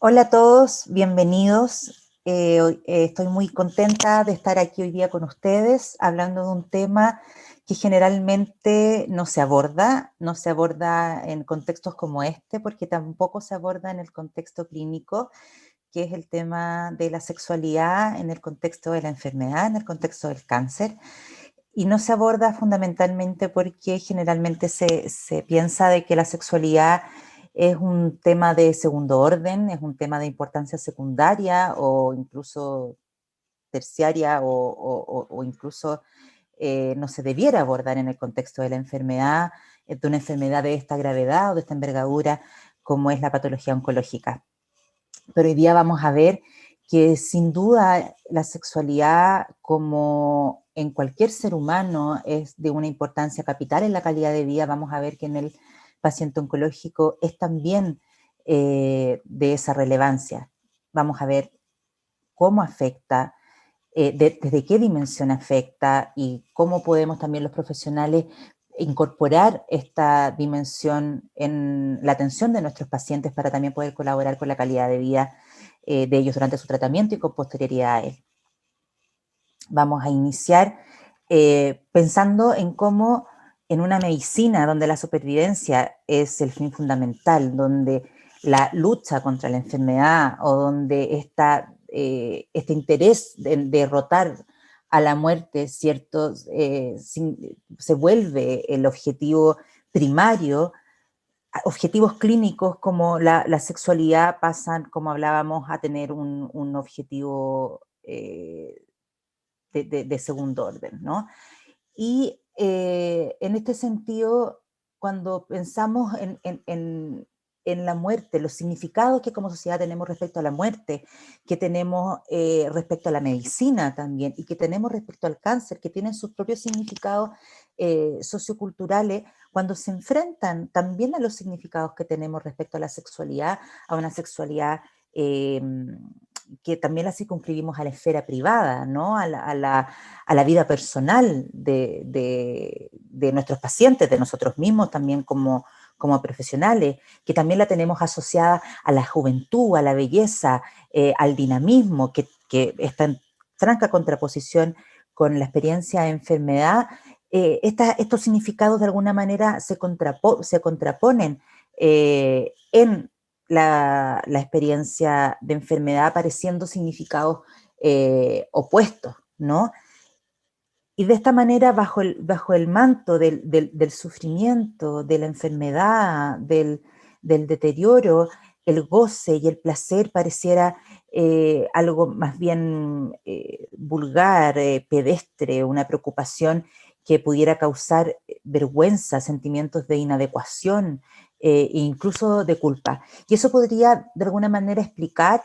Hola a todos, bienvenidos. Estoy muy contenta de estar aquí hoy día con ustedes hablando de un tema que generalmente no se aborda en contextos como este, porque tampoco se aborda en el contexto clínico, que es el tema de la sexualidad en el contexto de la enfermedad, en el contexto del cáncer. Y no se aborda fundamentalmente porque generalmente se piensa de que la sexualidad es un tema de segundo orden, es un tema de importancia secundaria o incluso terciaria o incluso no se debiera abordar en el contexto de la enfermedad, de una enfermedad de esta gravedad o de esta envergadura como es la patología oncológica. Pero hoy día vamos a ver que sin duda la sexualidad, como en cualquier ser humano, es de una importancia capital en la calidad de vida. Vamos a ver que en el paciente oncológico es también de esa relevancia. Vamos a ver cómo afecta, desde qué dimensión afecta y cómo podemos también los profesionales incorporar esta dimensión en la atención de nuestros pacientes para también poder colaborar con la calidad de vida de ellos durante su tratamiento y con posterioridad a él. Vamos a iniciar pensando en cómo en una medicina donde la supervivencia es el fin fundamental, donde la lucha contra la enfermedad o donde este interés de derrotar a la muerte, ¿cierto? Se vuelve el objetivo primario. Objetivos clínicos como la sexualidad pasan, como hablábamos, a tener un objetivo de segundo orden, ¿no? Y en este sentido, cuando pensamos en la muerte, los significados que como sociedad tenemos respecto a la muerte, que tenemos respecto a la medicina también, y que tenemos respecto al cáncer, que tienen sus propios significados socioculturales, cuando se enfrentan también a los significados que tenemos respecto a la sexualidad, a una sexualidad eh, que también la circunscribimos a la esfera privada, ¿no? A la vida personal de nuestros pacientes, de nosotros mismos también como profesionales, que también la tenemos asociada a la juventud, a la belleza, al dinamismo, que está en franca contraposición con la experiencia de enfermedad. Estos significados de alguna manera se contraponen en la experiencia de enfermedad, apareciendo significados opuestos, ¿no? Y de esta manera, bajo el manto del sufrimiento, de la enfermedad, del deterioro, el goce y el placer pareciera algo más bien vulgar, pedestre, una preocupación que pudiera causar vergüenza, sentimientos de inadecuación e incluso de culpa. Y eso podría de alguna manera explicar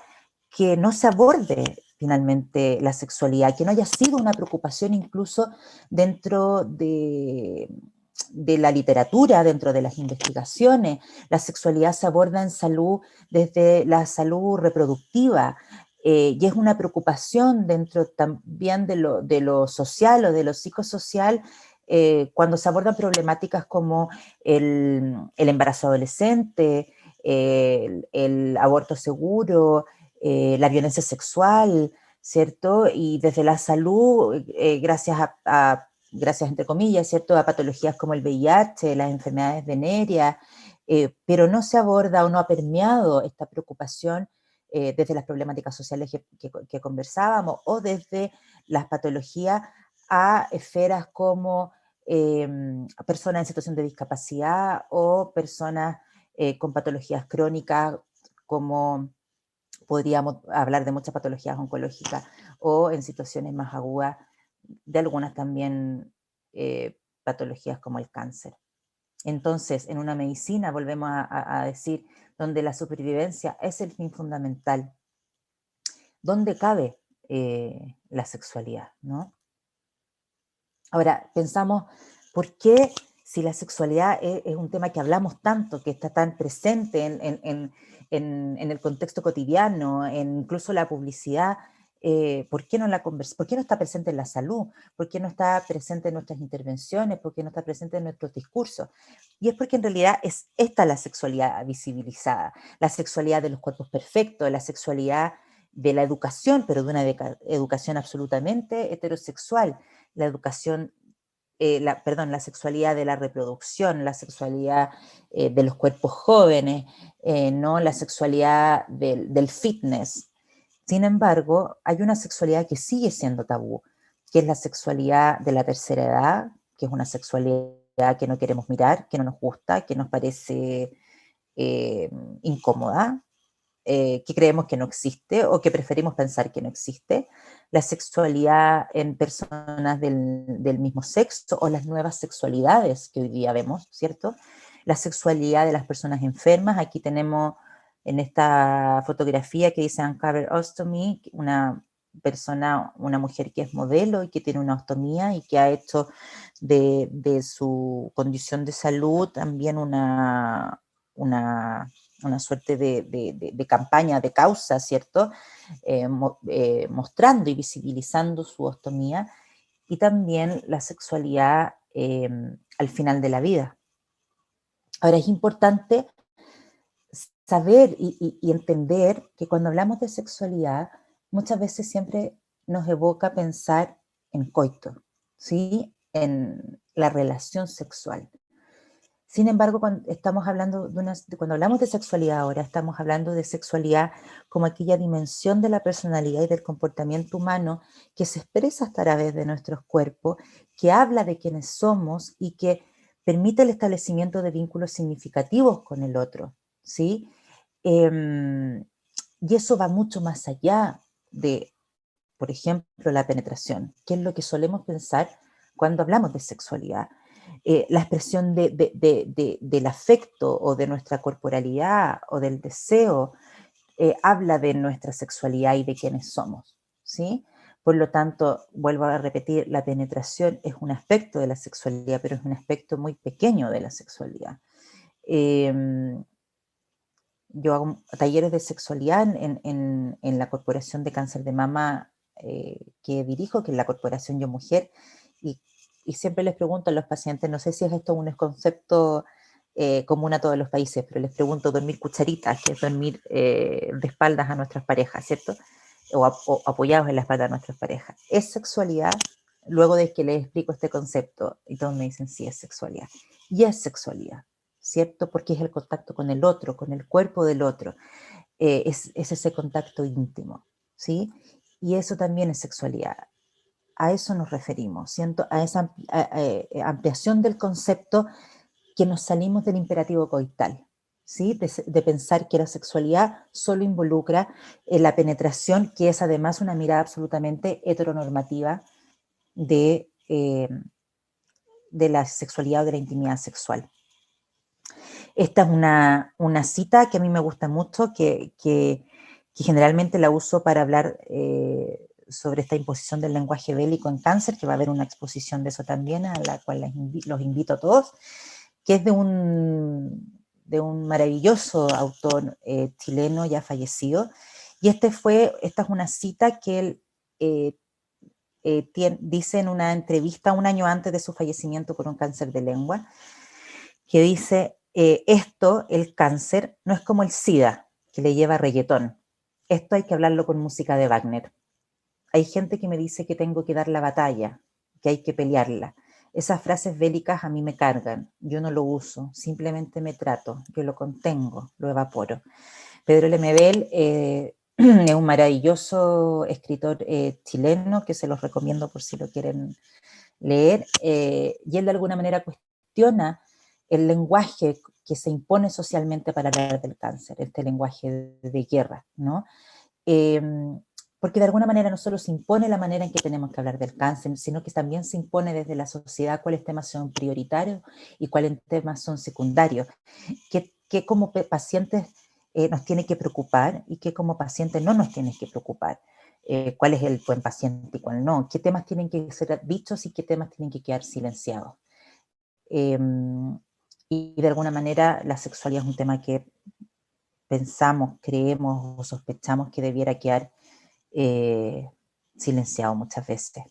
que no se aborde finalmente la sexualidad, que no haya sido una preocupación incluso dentro de la literatura, dentro de las investigaciones. La sexualidad se aborda en salud desde la salud reproductiva, y es una preocupación dentro también de lo social o de lo psicosocial, cuando se abordan problemáticas como el embarazo adolescente, el aborto seguro, la violencia sexual, ¿cierto? Y desde la salud, gracias entre comillas, ¿cierto? A patologías como el VIH, las enfermedades venéreas, pero no se aborda o no ha permeado esta preocupación desde las problemáticas sociales que conversábamos o desde las patologías a esferas como personas en situación de discapacidad o personas con patologías crónicas como podríamos hablar de muchas patologías oncológicas o en situaciones más agudas de algunas también patologías como el cáncer. Entonces, en una medicina, volvemos a decir, donde la supervivencia es el fin fundamental, ¿dónde cabe la sexualidad? ¿No? Ahora, pensamos, ¿por qué si la sexualidad es un tema que hablamos tanto, que está tan presente en el contexto cotidiano, en incluso la publicidad, ¿Por qué no está presente en la salud? ¿Por qué no está presente en nuestras intervenciones? ¿Por qué no está presente en nuestros discursos? Y es porque en realidad es esta la sexualidad visibilizada, la sexualidad de los cuerpos perfectos, la sexualidad de la educación, pero de una educación absolutamente heterosexual, la educación, la sexualidad de la reproducción, la sexualidad de los cuerpos jóvenes, no la sexualidad del fitness. Sin embargo, hay una sexualidad que sigue siendo tabú, que es la sexualidad de la tercera edad, que es una sexualidad que no queremos mirar, que no nos gusta, que nos parece eh, incómoda, que creemos que no existe o que preferimos pensar que no existe, la sexualidad en personas del mismo sexo o las nuevas sexualidades que hoy día vemos, ¿cierto? La sexualidad de las personas enfermas. Aquí tenemos en esta fotografía que dice Uncover Ostomy, una persona, una mujer que es modelo y que tiene una ostomía y que ha hecho de su condición de salud también una suerte de campaña, de causa, ¿cierto? Mostrando y visibilizando su ostomía y también la sexualidad al final de la vida. Ahora es importante saber y entender que cuando hablamos de sexualidad, muchas veces siempre nos evoca pensar en coito, ¿sí? En la relación sexual. Sin embargo, cuando hablamos de sexualidad ahora, estamos hablando de sexualidad como aquella dimensión de la personalidad y del comportamiento humano que se expresa a través de nuestros cuerpos, que habla de quiénes somos y que permite el establecimiento de vínculos significativos con el otro, ¿sí? Y eso va mucho más allá de, por ejemplo, la penetración, que es lo que solemos pensar cuando hablamos de sexualidad. La expresión del afecto o de nuestra corporalidad o del deseo habla de nuestra sexualidad y de quiénes somos, ¿sí? Por lo tanto, vuelvo a repetir, la penetración es un aspecto de la sexualidad, pero es un aspecto muy pequeño de la sexualidad. Yo hago talleres de sexualidad en la Corporación de Cáncer de Mama que dirijo, que es la Corporación Yo Mujer, y, y siempre les pregunto a los pacientes, no sé si es esto un concepto común a todos los países, pero les pregunto dormir cucharitas, que es dormir de espaldas a nuestras parejas, ¿cierto? O apoyados en la espalda de nuestras parejas. ¿Es sexualidad? Luego de que les explico este concepto, y todos me dicen, sí, es sexualidad. Y es sexualidad, ¿cierto? Porque es el contacto con el otro, con el cuerpo del otro, es ese contacto íntimo, ¿sí? Y eso también es sexualidad. A eso nos referimos, ¿cierto? A esa ampliación del concepto que nos salimos del imperativo coital, ¿sí? De pensar que la sexualidad solo involucra la penetración, que es además una mirada absolutamente heteronormativa de la sexualidad o de la intimidad sexual. Esta es una cita que a mí me gusta mucho, que generalmente la uso para hablar sobre esta imposición del lenguaje bélico en cáncer, que va a haber una exposición de eso también, a la cual los invito a todos, que es de un maravilloso autor chileno ya fallecido. Y esta es una cita que él dice en una entrevista un año antes de su fallecimiento por un cáncer de lengua, que dice, esto, el cáncer, no es como el SIDA, que le lleva reggaetón. Esto hay que hablarlo con música de Wagner. Hay gente que me dice que tengo que dar la batalla, que hay que pelearla. Esas frases bélicas a mí me cargan. Yo no lo uso, simplemente me trato, yo lo contengo, lo evaporo. Pedro Lemebel es un maravilloso escritor chileno que se los recomiendo por si lo quieren leer, y él de alguna manera cuestiona el lenguaje que se impone socialmente para hablar del cáncer, este lenguaje de guerra, ¿no? Eh, porque de alguna manera no solo se impone la manera en que tenemos que hablar del cáncer, sino que también se impone desde la sociedad cuáles temas son prioritarios y cuáles temas son secundarios, que como pacientes nos tiene que preocupar y que como pacientes no nos tiene que preocupar. Cuál es el buen paciente y cuál no, qué temas tienen que ser dichos y qué temas tienen que quedar silenciados. Eh, y de alguna manera la sexualidad es un tema que pensamos, creemos o sospechamos que debiera quedar silenciado muchas veces.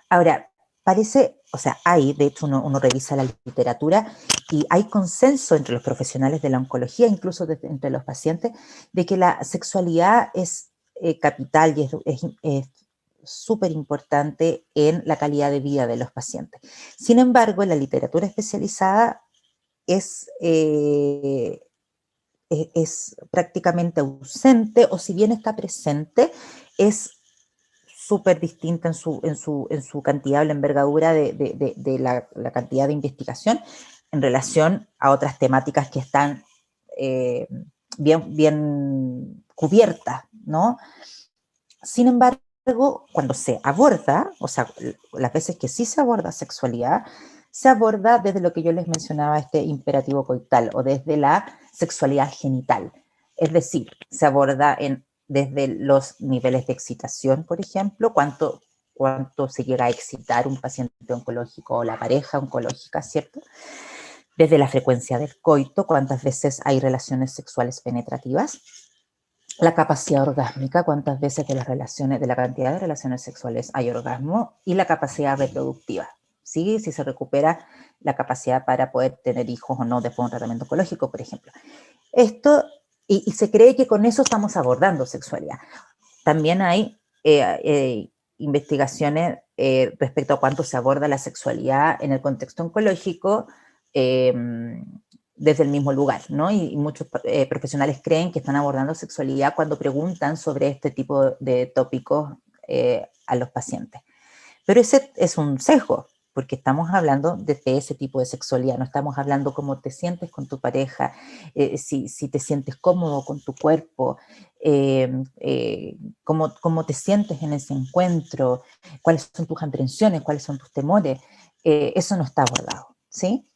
Ahora, parece, o sea, de hecho uno revisa la literatura y hay consenso entre los profesionales de la oncología, incluso entre los pacientes, de que la sexualidad es capital y es súper importante en la calidad de vida de los pacientes. Sin embargo, en la literatura especializada es prácticamente ausente, o si bien está presente, es súper distinta en su cantidad o la envergadura de la cantidad de investigación en relación a otras temáticas que están bien cubiertas, ¿no? Sin embargo, cuando se aborda, o sea, las veces que sí se aborda sexualidad, se aborda desde lo que yo les mencionaba, este imperativo coital, o desde la sexualidad genital. Es decir, se aborda desde los niveles de excitación, por ejemplo, cuánto se llega a excitar un paciente oncológico o la pareja oncológica, ¿cierto? Desde la frecuencia del coito, cuántas veces hay relaciones sexuales penetrativas, la capacidad orgásmica, cuántas veces de la cantidad de relaciones sexuales hay orgasmo, y la capacidad reproductiva, ¿sí? Si se recupera la capacidad para poder tener hijos o no después de un tratamiento oncológico, por ejemplo. Esto, y se cree que con eso estamos abordando sexualidad. También hay investigaciones respecto a cuánto se aborda la sexualidad en el contexto oncológico, desde el mismo lugar, ¿no? Y muchos profesionales creen que están abordando sexualidad cuando preguntan sobre este tipo de tópicos a los pacientes. Pero ese es un sesgo, porque estamos hablando de ese tipo de sexualidad, no estamos hablando cómo te sientes con tu pareja, si te sientes cómodo con tu cuerpo, cómo te sientes en ese encuentro, cuáles son tus aprensiones, cuáles son tus temores, eso no está abordado, ¿sí?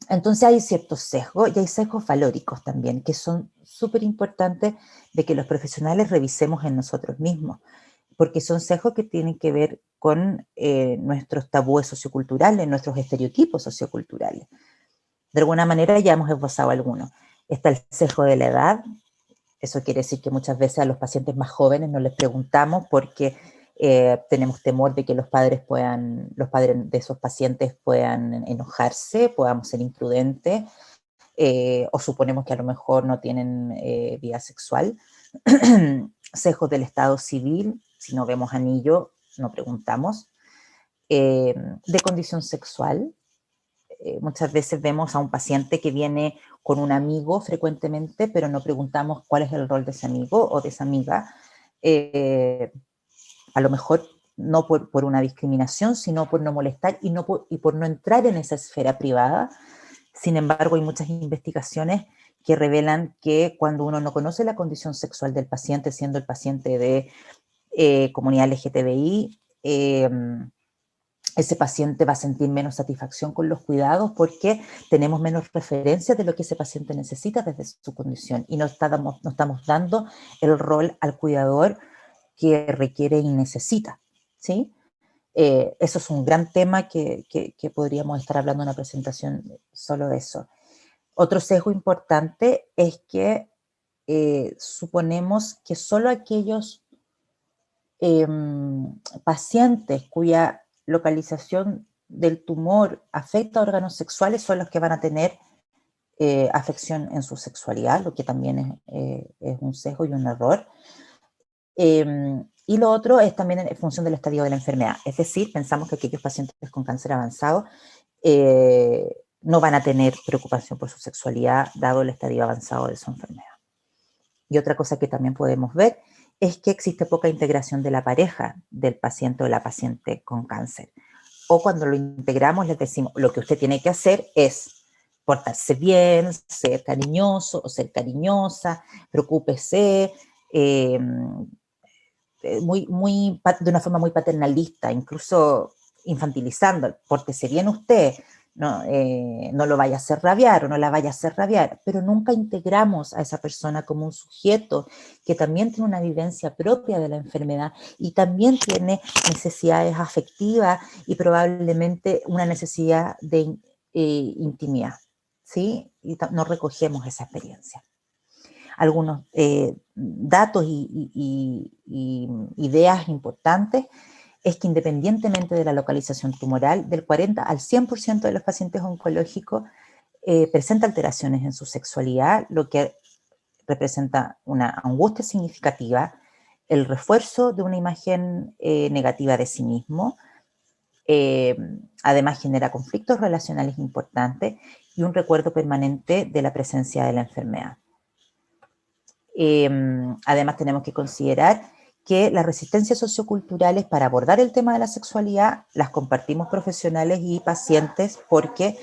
Entonces hay ciertos sesgos y hay sesgos valóricos también, que son súper importantes de que los profesionales revisemos en nosotros mismos, porque son sesgos que tienen que ver con nuestros tabúes socioculturales, nuestros estereotipos socioculturales. De alguna manera ya hemos esbozado algunos. Está el sesgo de la edad. Eso quiere decir que muchas veces a los pacientes más jóvenes no les preguntamos porque tenemos temor de que los padres de esos pacientes puedan enojarse, podamos ser imprudentes, o suponemos que a lo mejor no tienen vida sexual. Sesgos del estado civil, si no vemos anillo, no preguntamos. De condición sexual, muchas veces vemos a un paciente que viene con un amigo frecuentemente, pero no preguntamos cuál es el rol de ese amigo o de esa amiga, a lo mejor no por una discriminación, sino por no molestar y por no entrar en esa esfera privada. Sin embargo, hay muchas investigaciones que revelan que cuando uno no conoce la condición sexual del paciente, siendo el paciente de comunidad LGTBI, ese paciente va a sentir menos satisfacción con los cuidados porque tenemos menos referencias de lo que ese paciente necesita desde su condición y no estamos dando el rol al cuidador que requiere y necesita, ¿sí? Eso es un gran tema que podríamos estar hablando en una presentación solo de eso. Otro sesgo importante es que suponemos que solo aquellos pacientes cuya localización del tumor afecta a órganos sexuales son los que van a tener afección en su sexualidad, lo que también es un sesgo y un error. Y lo otro es también en función del estadio de la enfermedad, es decir, pensamos que aquellos pacientes con cáncer avanzado no van a tener preocupación por su sexualidad dado el estadio avanzado de su enfermedad. Y otra cosa que también podemos ver es que existe poca integración de la pareja del paciente o la paciente con cáncer. O cuando lo integramos les decimos, lo que usted tiene que hacer es portarse bien, ser cariñoso o ser cariñosa, preocúpese, de una forma muy paternalista, incluso infantilizando, pórtese bien usted, no lo vaya a hacer rabiar o no la vaya a hacer rabiar, pero nunca integramos a esa persona como un sujeto que también tiene una vivencia propia de la enfermedad y también tiene necesidades afectivas y probablemente una necesidad de intimidad, ¿sí? Y no recogemos esa experiencia. algunos datos y ideas importantes, es que independientemente de la localización tumoral, del 40 al 100% de los pacientes oncológicos presenta alteraciones en su sexualidad, lo que representa una angustia significativa, el refuerzo de una imagen negativa de sí mismo, además genera conflictos relacionales importantes y un recuerdo permanente de la presencia de la enfermedad. Además tenemos que considerar que las resistencias socioculturales para abordar el tema de la sexualidad las compartimos profesionales y pacientes porque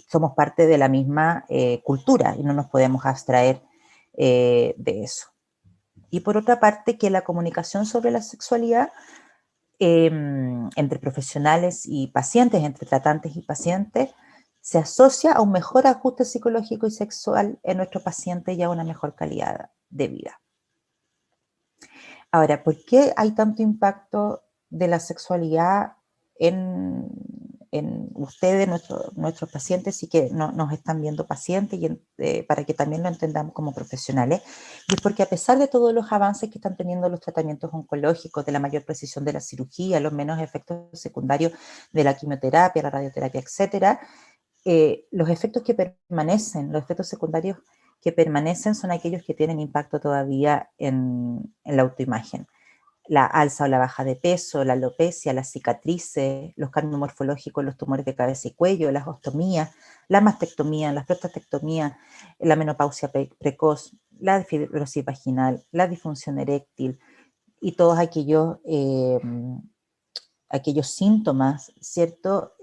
somos parte de la misma cultura y no nos podemos abstraer de eso. Y por otra parte, que la comunicación sobre la sexualidad entre profesionales y pacientes, entre tratantes y pacientes, se asocia a un mejor ajuste psicológico y sexual en nuestros pacientes y a una mejor calidad de vida. Ahora, ¿por qué hay tanto impacto de la sexualidad en ustedes, nuestros pacientes, y que nos están viendo pacientes, y para que también lo entendamos como profesionales? Y es porque a pesar de todos los avances que están teniendo los tratamientos oncológicos, de la mayor precisión de la cirugía, los menos efectos secundarios de la quimioterapia, la radioterapia, etcétera, los efectos que permanecen, los efectos secundarios que permanecen son aquellos que tienen impacto todavía en la autoimagen. La alza o la baja de peso, la alopecia, las cicatrices, los cambios morfológicos, los tumores de cabeza y cuello, las ostomías, la mastectomía, la prostatectomía, la menopausia precoz, la fibrosis vaginal, la disfunción eréctil y todos aquellos síntomas, ¿cierto?,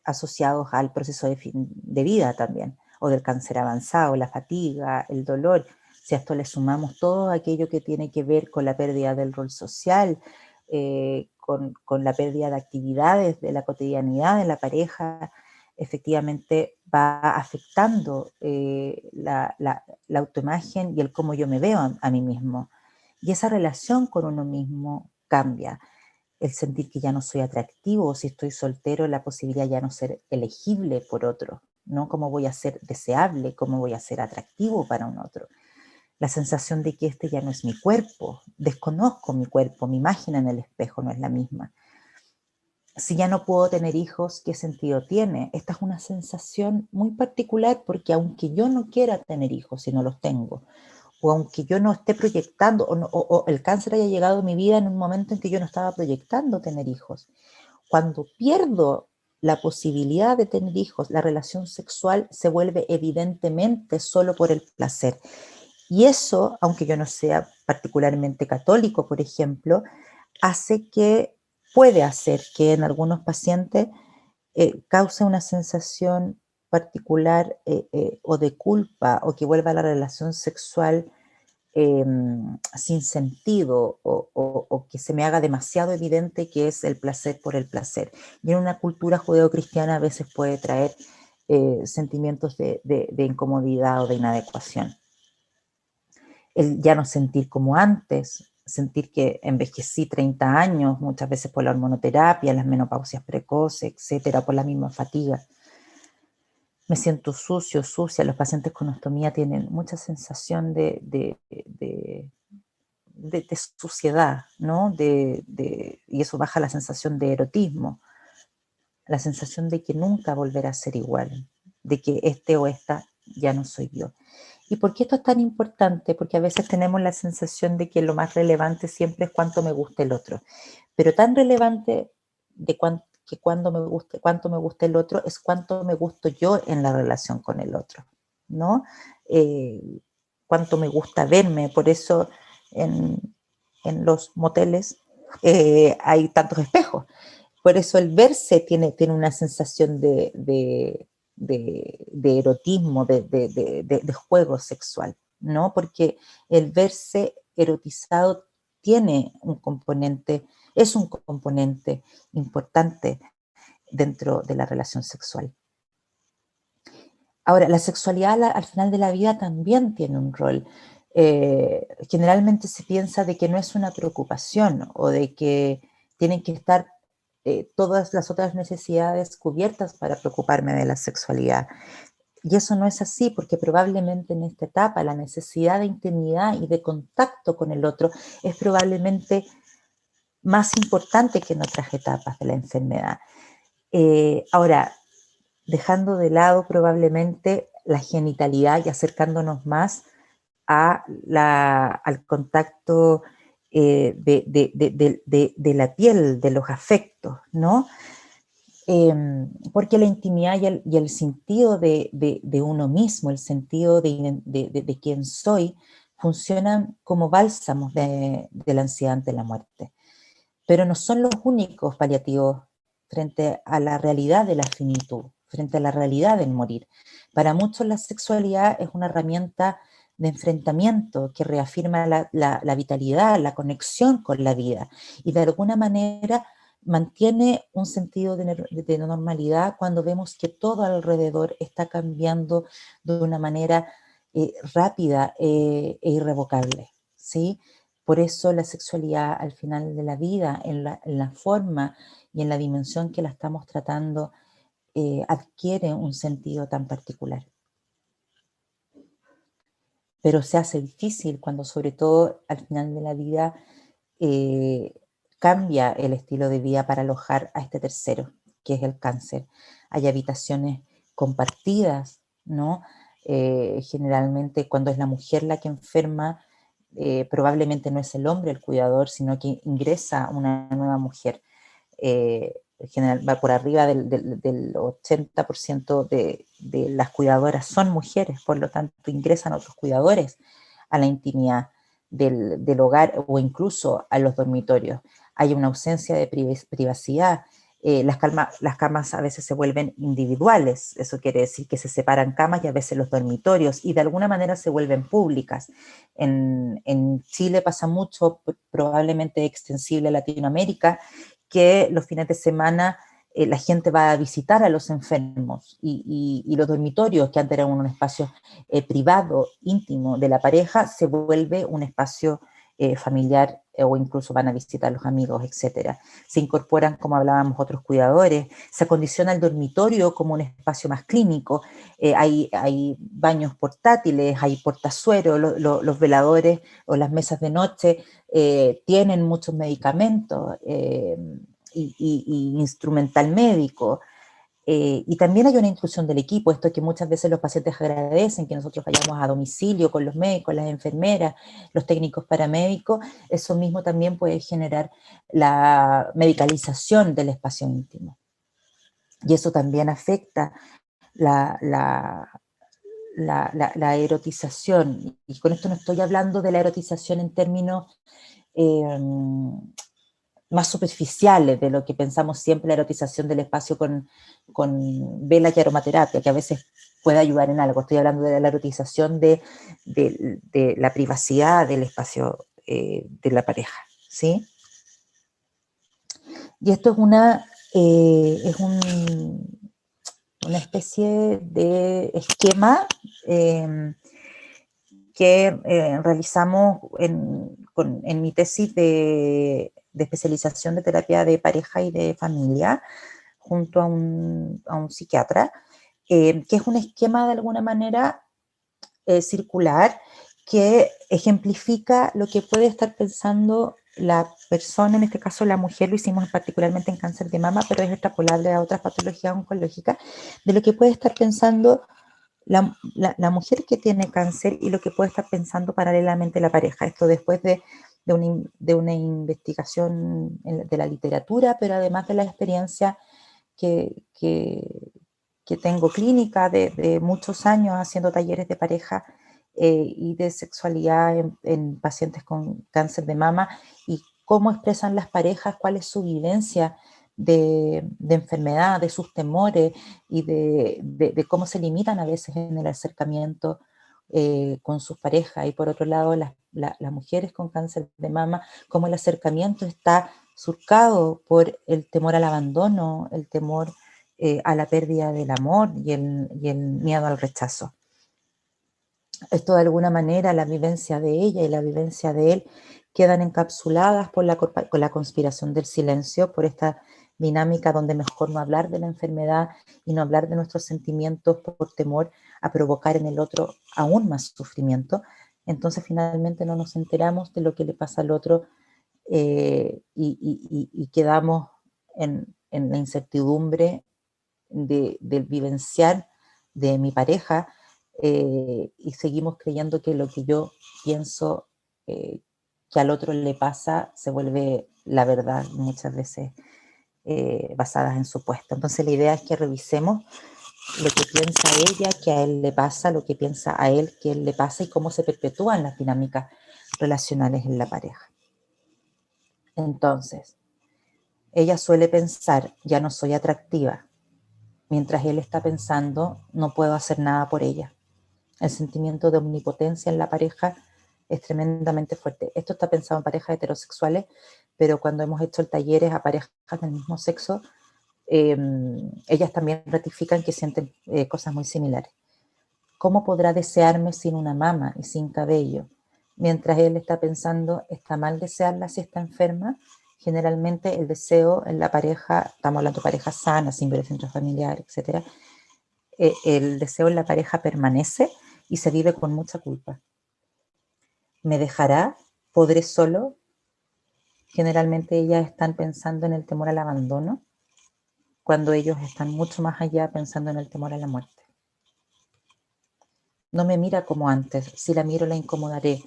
asociados al proceso de fin de vida también, o del cáncer avanzado, la fatiga, el dolor. Si a esto le sumamos todo aquello que tiene que ver con la pérdida del rol social, con la pérdida de actividades de la cotidianidad de la pareja, efectivamente va afectando la autoimagen y el cómo yo me veo a mí mismo. Y esa relación con uno mismo cambia. El sentir que ya no soy atractivo, o si estoy soltero, la posibilidad de ya no ser elegible por otro, ¿no? ¿Cómo voy a ser deseable? ¿Cómo voy a ser atractivo para un otro? La sensación de que este ya no es mi cuerpo, desconozco mi cuerpo, mi imagen en el espejo no es la misma. Si ya no puedo tener hijos, ¿qué sentido tiene? Esta es una sensación muy particular porque aunque yo no quiera tener hijos, si no los tengo, o aunque yo no esté proyectando, o el cáncer haya llegado a mi vida en un momento en que yo no estaba proyectando tener hijos, cuando pierdo la posibilidad de tener hijos, la relación sexual se vuelve evidentemente solo por el placer. Y eso, aunque yo no sea particularmente católico, por ejemplo, puede hacer que en algunos pacientes cause una sensación particular o de culpa, o que vuelva a la relación sexual sin sentido, o que se me haga demasiado evidente que es el placer por el placer. Y en una cultura judeocristiana a veces puede traer sentimientos de incomodidad o de inadecuación. El ya no sentir como antes, sentir que envejecí 30 años, muchas veces por la hormonoterapia, las menopausias precoces, etcétera, por la misma fatiga. Me siento sucio, sucia. Los pacientes con ostomía tienen mucha sensación de suciedad, ¿no? Y eso baja la sensación de erotismo, la sensación de que nunca volverá a ser igual, de que este o esta ya no soy yo. ¿Y por qué esto es tan importante? Porque a veces tenemos la sensación de que lo más relevante siempre es cuánto me gusta el otro, pero tan relevante que cuánto me gusta el otro es cuánto me gusto yo en la relación con el otro, ¿no? Cuánto me gusta verme. Por eso en los moteles hay tantos espejos. Por eso el verse tiene una sensación de erotismo, de juego sexual, ¿no? Porque el verse erotizado es un componente importante dentro de la relación sexual. Ahora, la sexualidad al final de la vida también tiene un rol. Generalmente se piensa de que no es una preocupación, o de que tienen que estar todas las otras necesidades cubiertas para preocuparme de la sexualidad. Y eso no es así, porque probablemente en esta etapa la necesidad de intimidad y de contacto con el otro es probablemente más importante que en otras etapas de la enfermedad. Ahora, dejando de lado probablemente la genitalidad y acercándonos más al contacto de la piel, de los afectos, ¿no? Porque la intimidad y el sentido de uno mismo, el sentido de quién soy, funcionan como bálsamos de la ansiedad ante la muerte. Pero no son los únicos paliativos frente a la realidad de la finitud, frente a la realidad del morir. Para muchos la sexualidad es una herramienta de enfrentamiento que reafirma la vitalidad, la conexión con la vida y de alguna manera mantiene un sentido de normalidad cuando vemos que todo alrededor está cambiando de una manera rápida e irrevocable, ¿sí? Por eso la sexualidad al final de la vida, en la forma y en la dimensión que la estamos tratando, adquiere un sentido tan particular. Pero se hace difícil cuando sobre todo al final de la vida eh, cambia el estilo de vida para alojar a este tercero, que es el cáncer. Hay habitaciones compartidas, ¿no? Generalmente cuando es la mujer la que enferma, probablemente no es el hombre el cuidador, sino que ingresa una nueva mujer. En general va por arriba del 80% de las cuidadoras son mujeres, por lo tanto ingresan otros cuidadores a la intimidad del hogar o incluso a los dormitorios. Hay una ausencia de privacidad. Las camas a veces se vuelven individuales, eso quiere decir que se separan camas y a veces los dormitorios, y de alguna manera se vuelven públicas. En Chile pasa mucho, probablemente extensible a Latinoamérica, que los fines de semana la gente va a visitar a los enfermos y los dormitorios, que antes eran un espacio privado, íntimo de la pareja, se vuelve un espacio familiar o incluso van a visitar a los amigos, etc. Se incorporan, como hablábamos, otros cuidadores, se acondiciona el dormitorio como un espacio más clínico, hay baños portátiles, hay portazueros, los veladores o las mesas de noche tienen muchos medicamentos y instrumental médico. Y también hay una inclusión del equipo, esto que muchas veces los pacientes agradecen, que nosotros vayamos a domicilio con los médicos, las enfermeras, los técnicos paramédicos, eso mismo también puede generar la medicalización del espacio íntimo. Y eso también afecta la erotización. Y con esto no estoy hablando de la erotización en términos más superficiales de lo que pensamos siempre, la erotización del espacio con velas y aromaterapia, que a veces puede ayudar en algo. Estoy hablando de la erotización de la privacidad del espacio de la pareja, ¿sí? Y esto una especie de esquema que realizamos en mi tesis de especialización de terapia de pareja y de familia, junto a un psiquiatra, que es un esquema de alguna manera circular que ejemplifica lo que puede estar pensando la persona, en este caso la mujer, lo hicimos particularmente en cáncer de mama, pero es extrapolable a otras patologías oncológicas, de lo que puede estar pensando la mujer que tiene cáncer y lo que puede estar pensando paralelamente la pareja. Esto después de una investigación de la literatura, pero además de la experiencia que tengo clínica de muchos años haciendo talleres de pareja y de sexualidad en pacientes con cáncer de mama y cómo expresan las parejas, cuál es su vivencia de enfermedad, de sus temores y de cómo se limitan a veces en el acercamiento con sus parejas. Y por otro lado, las mujeres con cáncer de mama, cómo el acercamiento está surcado por el temor al abandono, el temor a la pérdida del amor y el miedo al rechazo. Esto de alguna manera, la vivencia de ella y la vivencia de él quedan encapsuladas por la conspiración del silencio, por esta dinámica donde mejor no hablar de la enfermedad y no hablar de nuestros sentimientos por temor a provocar en el otro aún más sufrimiento. Entonces finalmente no nos enteramos de lo que le pasa al otro y quedamos en la incertidumbre del vivenciar de mi pareja y seguimos creyendo que lo que yo pienso que al otro le pasa se vuelve la verdad muchas veces basadas en supuestos. Entonces la idea es que revisemos lo que piensa ella que a él le pasa, lo que piensa a él que a él le pasa y cómo se perpetúan las dinámicas relacionales en la pareja. Entonces, ella suele pensar, ya no soy atractiva, mientras él está pensando, no puedo hacer nada por ella. El sentimiento de omnipotencia en la pareja es tremendamente fuerte. Esto está pensado en parejas heterosexuales, pero cuando hemos hecho talleres a parejas del mismo sexo, ellas también ratifican que sienten cosas muy similares. ¿Cómo podrá desearme sin una mama y sin cabello? Mientras él está pensando, ¿está mal desearla si está enferma? Generalmente el deseo en la pareja, estamos hablando de parejas sanas, sin violencia intrafamiliar, etc., el deseo en la pareja permanece y se vive con mucha culpa. ¿Me dejará? ¿Podré solo? Generalmente ellas están pensando en el temor al abandono, cuando ellos están mucho más allá pensando en el temor a la muerte. No me mira como antes, si la miro la incomodaré.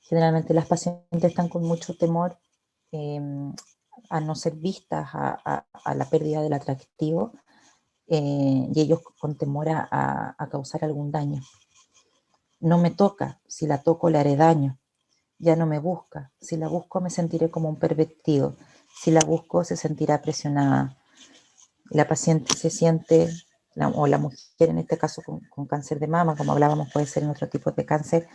Generalmente las pacientes están con mucho temor a no ser vistas, a la pérdida del atractivo, y ellos con temor a causar algún daño. No me toca, si la toco le haré daño. Ya no me busca, si la busco me sentiré como un pervertido, si la busco se sentirá presionada. La paciente se siente, o la mujer en este caso con cáncer de mama, como hablábamos, puede ser en otro tipo de cáncer,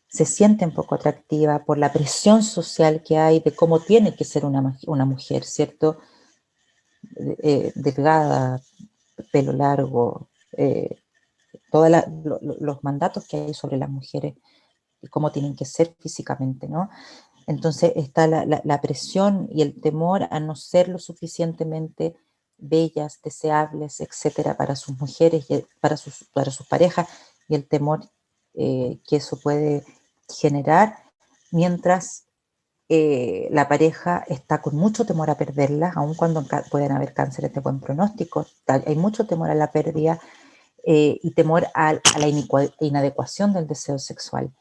se siente un poco atractiva por la presión social que hay de cómo tiene que ser una mujer, ¿cierto? Delgada, pelo largo, todos los mandatos que hay sobre las mujeres y cómo tienen que ser físicamente, ¿no? Entonces está la presión y el temor a no ser lo suficientemente bellas, deseables, etcétera, para sus mujeres, y para sus parejas, y el temor que eso puede generar, mientras la pareja está con mucho temor a perderla, aun cuando pueden haber cánceres de buen pronóstico, hay mucho temor a la pérdida y temor a la inadecuación del deseo sexual.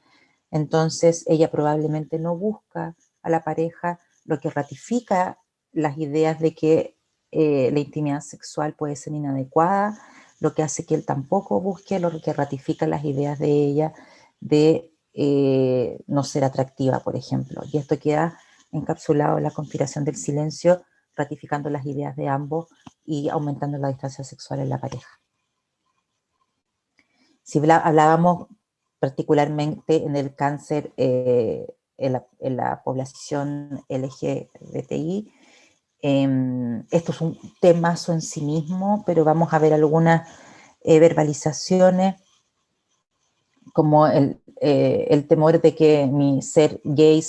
Entonces ella probablemente no busca a la pareja, lo que ratifica las ideas de que la intimidad sexual puede ser inadecuada, lo que hace que él tampoco busque, lo que ratifica las ideas de ella de no ser atractiva, por ejemplo. Y esto queda encapsulado en la conspiración del silencio, ratificando las ideas de ambos y aumentando la distancia sexual en la pareja. Si hablábamos particularmente en el cáncer en la población LGBTI, esto es un temazo en sí mismo, pero vamos a ver algunas verbalizaciones como el temor de que mi ser gay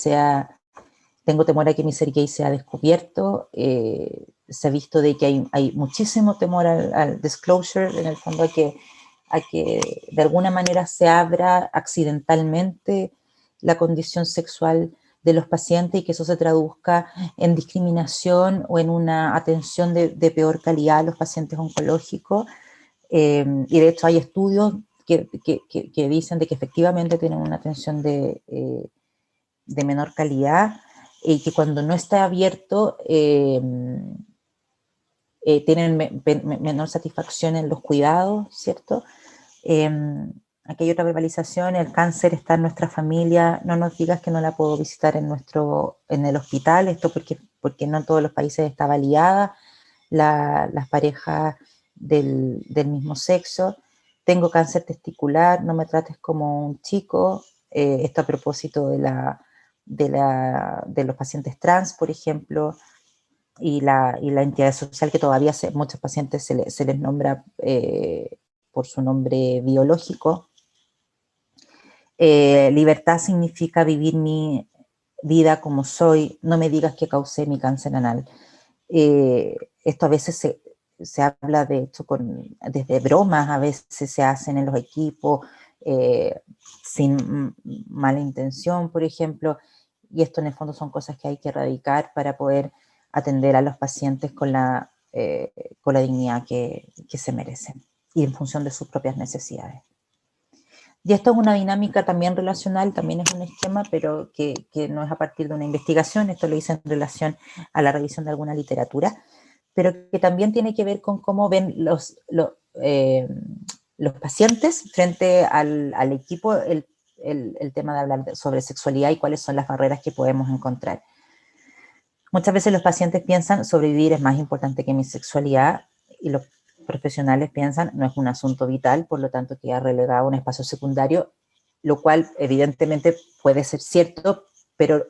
tengo temor a que mi ser gay sea descubierto, se ha visto de que hay muchísimo temor al disclosure, en el fondo a que de alguna manera se abra accidentalmente la condición sexual de los pacientes y que eso se traduzca en discriminación o en una atención de peor calidad a los pacientes oncológicos. Y de hecho hay estudios que dicen de que efectivamente tienen una atención de menor calidad y que cuando no está abierto tienen menor satisfacción en los cuidados, ¿cierto? Aquí hay otra verbalización, el cáncer está en nuestra familia, no nos digas que no la puedo visitar en el hospital, esto porque no en todos los países está validada las parejas del mismo sexo. Tengo cáncer testicular, no me trates como un chico, esto a propósito de los pacientes trans, por ejemplo, y la entidad social que todavía muchos pacientes se les nombra por su nombre biológico. Libertad significa vivir mi vida como soy, no me digas que causé mi cáncer anal. Esto a veces se habla, de hecho, desde bromas a veces se hacen en los equipos, sin mala intención, por ejemplo, y esto en el fondo son cosas que hay que erradicar para poder atender a los pacientes con la dignidad que se merecen y en función de sus propias necesidades. Y esto es una dinámica también relacional, también es un esquema, pero que no es a partir de una investigación, esto lo hice en relación a la revisión de alguna literatura, pero que también tiene que ver con cómo ven los pacientes frente al equipo el tema de hablar sobre sexualidad y cuáles son las barreras que podemos encontrar. Muchas veces los pacientes piensan sobrevivir es más importante que mi sexualidad, y los profesionales piensan no es un asunto vital, por lo tanto queda relegado a un espacio secundario, lo cual evidentemente puede ser cierto, pero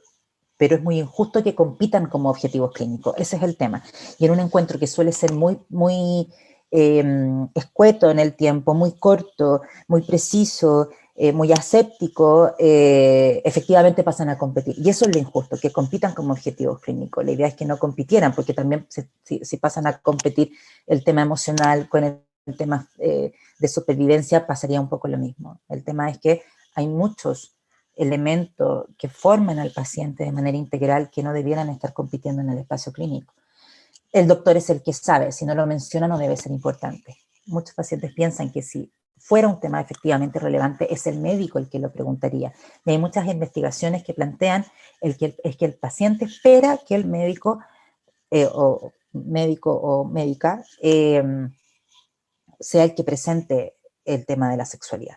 es muy injusto que compitan como objetivos clínicos. Ese es el tema. Y en un encuentro que suele ser muy escueto en el tiempo, muy corto, muy preciso, muy aséptico, efectivamente pasan a competir. Y eso es lo injusto, que compitan como objetivos clínicos. La idea es que no compitieran, porque también si pasan a competir el tema emocional con el tema de supervivencia, pasaría un poco lo mismo. El tema es que hay muchos elementos que forman al paciente de manera integral que no debieran estar compitiendo en el espacio clínico. El doctor es el que sabe, si no lo menciona no debe ser importante. Muchos pacientes piensan que si fuera un tema efectivamente relevante, es el médico el que lo preguntaría. Y hay muchas investigaciones que plantean que el paciente espera que el médico o médica sea el que presente el tema de la sexualidad.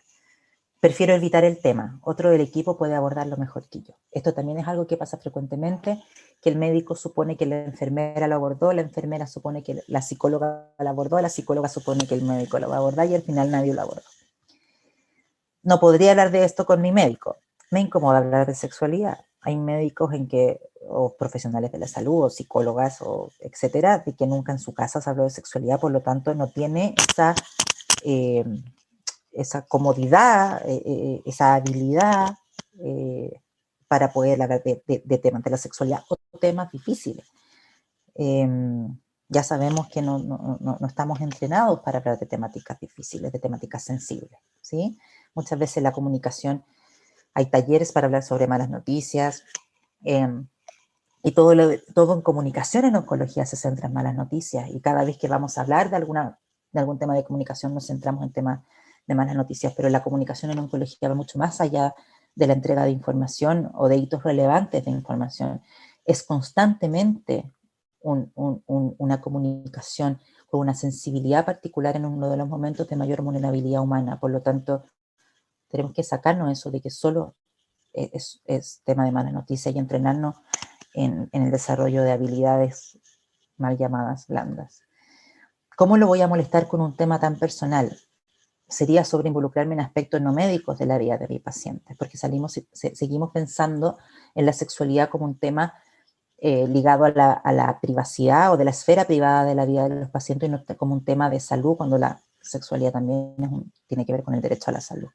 Prefiero evitar el tema, otro del equipo puede abordarlo mejor que yo. Esto también es algo que pasa frecuentemente, que el médico supone que la enfermera lo abordó, la enfermera supone que la psicóloga lo abordó, la psicóloga supone que el médico lo va a abordar y al final nadie lo abordó. No podría hablar de esto con mi médico. Me incomoda hablar de sexualidad. Hay médicos o profesionales de la salud, o psicólogas, o etcétera, de que nunca en su casa se habló de sexualidad, por lo tanto no tiene esa comodidad, esa habilidad para poder hablar de temas de la sexualidad o temas difíciles. Ya sabemos que no estamos entrenados para hablar de temáticas difíciles, de temáticas sensibles, ¿sí? Muchas veces la comunicación, hay talleres para hablar sobre malas noticias, y todo en comunicación en oncología se centra en malas noticias, y cada vez que vamos a hablar de algún tema de comunicación nos centramos en temas de malas noticias, pero la comunicación en oncología va mucho más allá de la entrega de información o de hitos relevantes de información. Es constantemente una comunicación con una sensibilidad particular en uno de los momentos de mayor vulnerabilidad humana. Por lo tanto, tenemos que sacarnos eso de que solo es tema de malas noticias y entrenarnos en el desarrollo de habilidades mal llamadas blandas. ¿Cómo lo voy a molestar con un tema tan personal? Sería sobre involucrarme en aspectos no médicos de la vida de mi paciente, porque seguimos pensando en la sexualidad como un tema ligado a la privacidad o de la esfera privada de la vida de los pacientes y no como un tema de salud, cuando la sexualidad también tiene que ver con el derecho a la salud.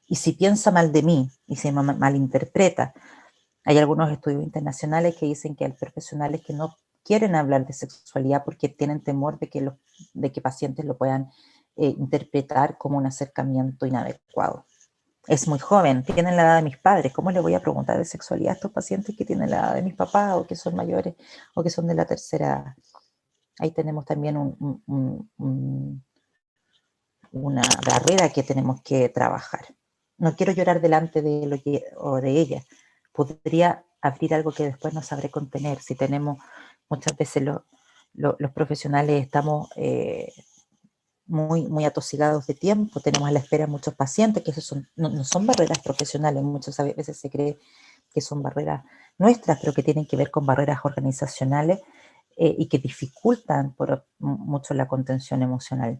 Y si piensa mal de mí y se malinterpreta, hay algunos estudios internacionales que dicen que hay profesionales que no quieren hablar de sexualidad porque tienen temor de que pacientes lo puedan interpretar como un acercamiento inadecuado. Es muy joven, tienen la edad de mis padres, ¿cómo le voy a preguntar de sexualidad a estos pacientes que tienen la edad de mis papás o que son mayores o que son de la tercera edad? Ahí tenemos también una barrera que tenemos que trabajar. No quiero llorar delante de él o de ella. Podría abrir algo que después no sabré contener. Si tenemos, muchas veces los profesionales estamos muy atosigados de tiempo, tenemos a la espera muchos pacientes, que eso no son barreras profesionales, muchas veces se cree que son barreras nuestras, pero que tienen que ver con barreras organizacionales y que dificultan mucho la contención emocional.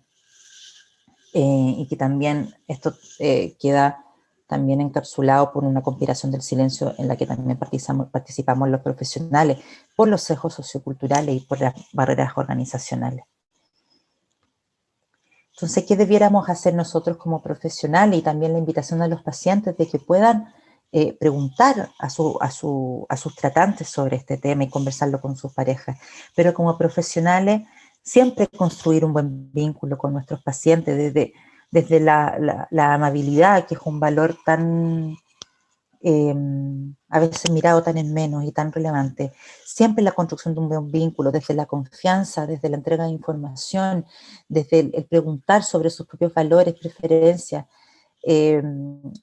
Y que también esto queda también encapsulado por una conspiración del silencio en la que también participamos los profesionales por los sesgos socioculturales y por las barreras organizacionales. Entonces, ¿qué debiéramos hacer nosotros como profesionales? Y también la invitación a los pacientes de que puedan preguntar a sus tratantes sobre este tema y conversarlo con sus parejas. Pero como profesionales, siempre construir un buen vínculo con nuestros pacientes, desde la amabilidad, que es un valor tan, a veces mirado tan en menos y tan relevante. Siempre la construcción de un buen vínculo, desde la confianza, desde la entrega de información, desde el preguntar sobre sus propios valores, preferencias,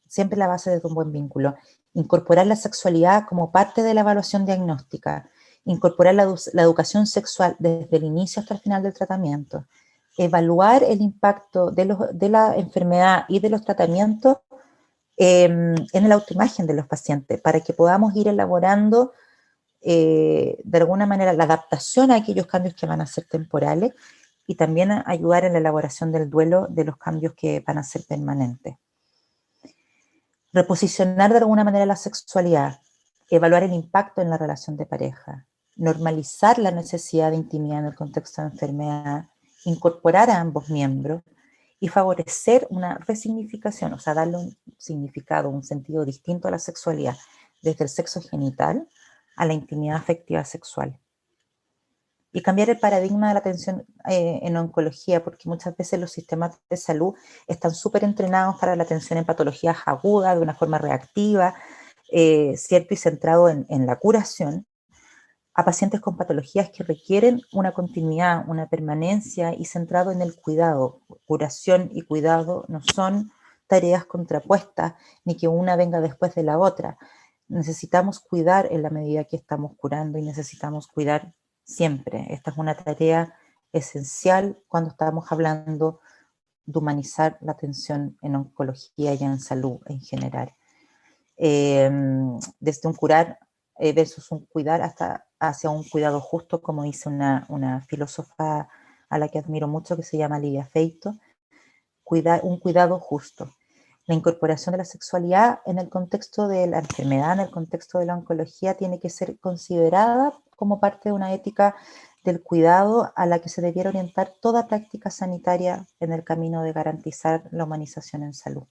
siempre la base de un buen vínculo. Incorporar la sexualidad como parte de la evaluación diagnóstica, incorporar la educación sexual desde el inicio hasta el final del tratamiento, evaluar el impacto de la enfermedad y de los tratamientos en la autoimagen de los pacientes, para que podamos ir elaborando de alguna manera la adaptación a aquellos cambios que van a ser temporales y también ayudar en la elaboración del duelo de los cambios que van a ser permanentes. Reposicionar de alguna manera la sexualidad, evaluar el impacto en la relación de pareja, normalizar la necesidad de intimidad en el contexto de enfermedad, incorporar a ambos miembros y favorecer una resignificación, o sea, darle un significado, un sentido distinto a la sexualidad, desde el sexo genital a la intimidad afectiva sexual. Y cambiar el paradigma de la atención en oncología, porque muchas veces los sistemas de salud están súper entrenados para la atención en patologías agudas, de una forma reactiva, ¿cierto? Y centrado en la curación, a pacientes con patologías que requieren una continuidad, una permanencia y centrado en el cuidado. Curación y cuidado no son tareas contrapuestas, ni que una venga después de la otra. Necesitamos cuidar en la medida que estamos curando y necesitamos cuidar siempre. Esta es una tarea esencial cuando estamos hablando de humanizar la atención en oncología y en salud en general. Desde un curar versus un cuidar hasta hacia un cuidado justo, como dice una filósofa a la que admiro mucho, que se llama Lidia Feito, un cuidado justo. La incorporación de la sexualidad en el contexto de la enfermedad, en el contexto de la oncología, tiene que ser considerada como parte de una ética del cuidado a la que se debiera orientar toda práctica sanitaria en el camino de garantizar la humanización en salud.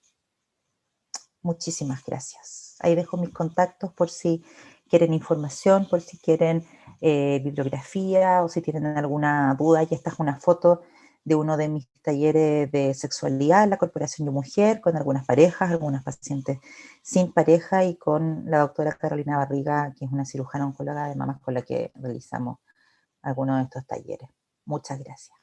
Muchísimas gracias. Ahí dejo mis contactos por si quieren información, por si quieren bibliografía o si tienen alguna duda. Ya está una foto de uno de mis talleres de sexualidad en la Corporación de Mujer, con algunas parejas, algunas pacientes sin pareja y con la doctora Carolina Barriga, que es una cirujana oncóloga de mamas con la que realizamos algunos de estos talleres. Muchas gracias.